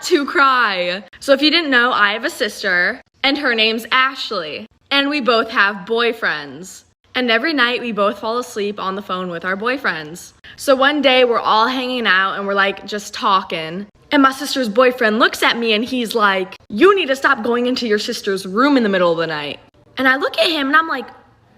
to cry. So if you didn't know, I have a sister, and her name's Ashley, and we both have boyfriends. And every night we both fall asleep on the phone with our boyfriends. So one day we're all hanging out and we're like just talking. And my sister's boyfriend looks at me and he's like, "You need to stop going into your sister's room in the middle of the night." And I look at him and I'm like,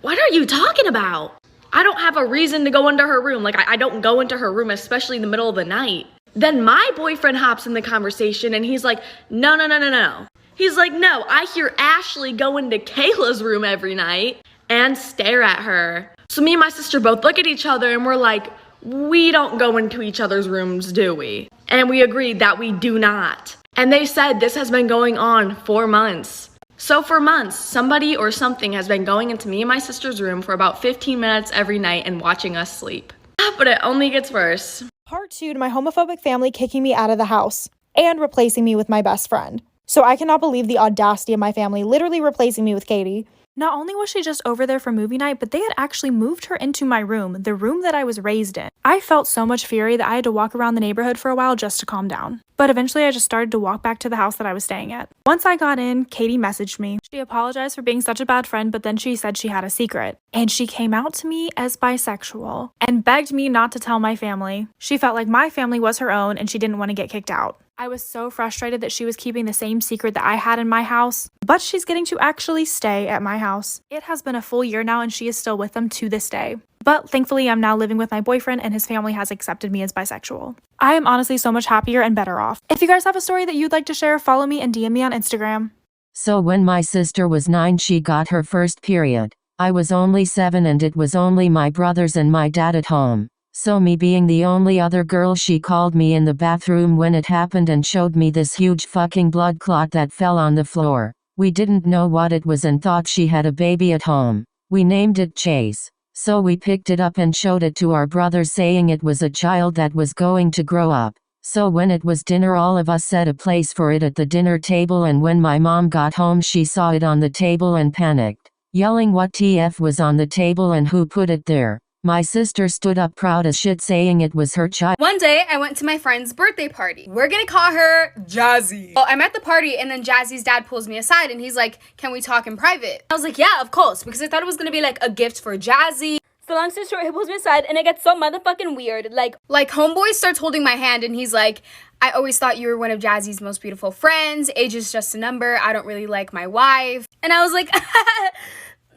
"What are you talking about? I don't have a reason to go into her room. Like I don't go into her room, especially in the middle of the night." Then my boyfriend hops in the conversation and he's like, No. He's like, "No, I hear Ashley go into Kayla's room every night and stare at her." So me and my sister both look at each other and we're like, we don't go into each other's rooms, do we? And we agreed that we do not. And they said this has been going on for months. So for months, somebody or something has been going into me and my sister's room for about 15 minutes every night and watching us sleep. But it only gets worse. Part 2 to my homophobic family kicking me out of the house and replacing me with my best friend. So I cannot believe the audacity of my family literally replacing me with Katie. Not only was she just over there for movie night, but they had actually moved her into my room, the room that I was raised in. I felt so much fury that I had to walk around the neighborhood for a while just to calm down. But eventually I just started to walk back to the house that I was staying at. Once I got in, Katie messaged me. She apologized for being such a bad friend, but then she said she had a secret. And she came out to me as bisexual and begged me not to tell my family. She felt like my family was her own and she didn't want to get kicked out. I was so frustrated that she was keeping the same secret that I had in my house, but she's getting to actually stay at my house. It has been a full year now and she is still with them to this day. But thankfully, I'm now living with my boyfriend and his family has accepted me as bisexual. I am honestly so much happier and better off. If you guys have a story that you'd like to share, follow me and DM me on Instagram. So when my sister was 9, she got her first period. I was only 7 and it was only my brothers and my dad at home. So me being the only other girl, she called me in the bathroom when it happened and showed me this huge fucking blood clot that fell on the floor. We didn't know what it was and thought she had a baby at home. We named it Chase. So we picked it up and showed it to our brothers, saying it was a child that was going to grow up. So when it was dinner, all of us set a place for it at the dinner table, and when my mom got home she saw it on the table and panicked, yelling what TF was on the table and who put it there. My sister stood up proud as shit saying it was her child. One day, I went to my friend's birthday party. We're gonna call her Jazzy. Well, I'm at the party and then Jazzy's dad pulls me aside and he's like, "Can we talk in private?" I was like, "Yeah, of course," because I thought it was gonna be like a gift for Jazzy. So long story short, he pulls me aside and it gets so motherfucking weird. Like homeboy starts holding my hand and he's like, "I always thought you were one of Jazzy's most beautiful friends. Age is just a number. I don't really like my wife." And I was like,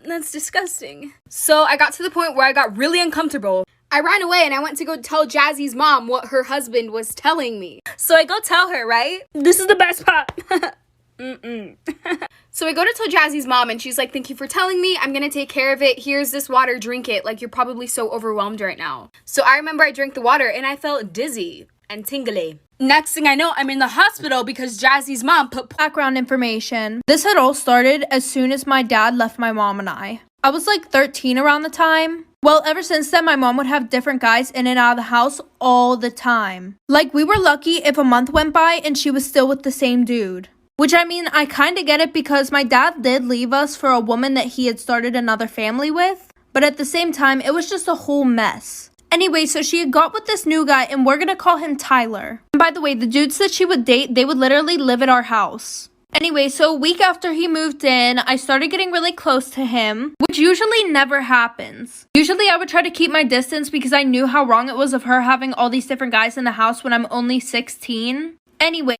that's disgusting. So I got to the point where I got really uncomfortable. I ran away and I went to go tell Jazzy's mom what her husband was telling me. So I go tell her, right? this is the best part. So I go to tell Jazzy's mom and she's like, "Thank you for telling me. I'm gonna take care of it. Here's this water, drink it. Like, you're probably so overwhelmed right now." So I remember I drank the water and I felt dizzy and tingly. Next thing I know, I'm in the hospital because Jazzy's mom put background information. This had all started as soon as my dad left my mom and I. I was like 13 around the time. Well, ever since then, my mom would have different guys in and out of the house all the time. Like, we were lucky if a month went by and she was still with the same dude. Which, I mean, I kind of get it because my dad did leave us for a woman that he had started another family with. But at the same time, it was just a whole mess. Anyway, so she had got with this new guy and we're gonna call him Tyler. And by the way, the dudes that she would date, they would literally live at our house. Anyway, so a week after he moved in, I started getting really close to him, which usually never happens. Usually I would try to keep my distance because I knew how wrong it was of her having all these different guys in the house when I'm only 16. Anyway,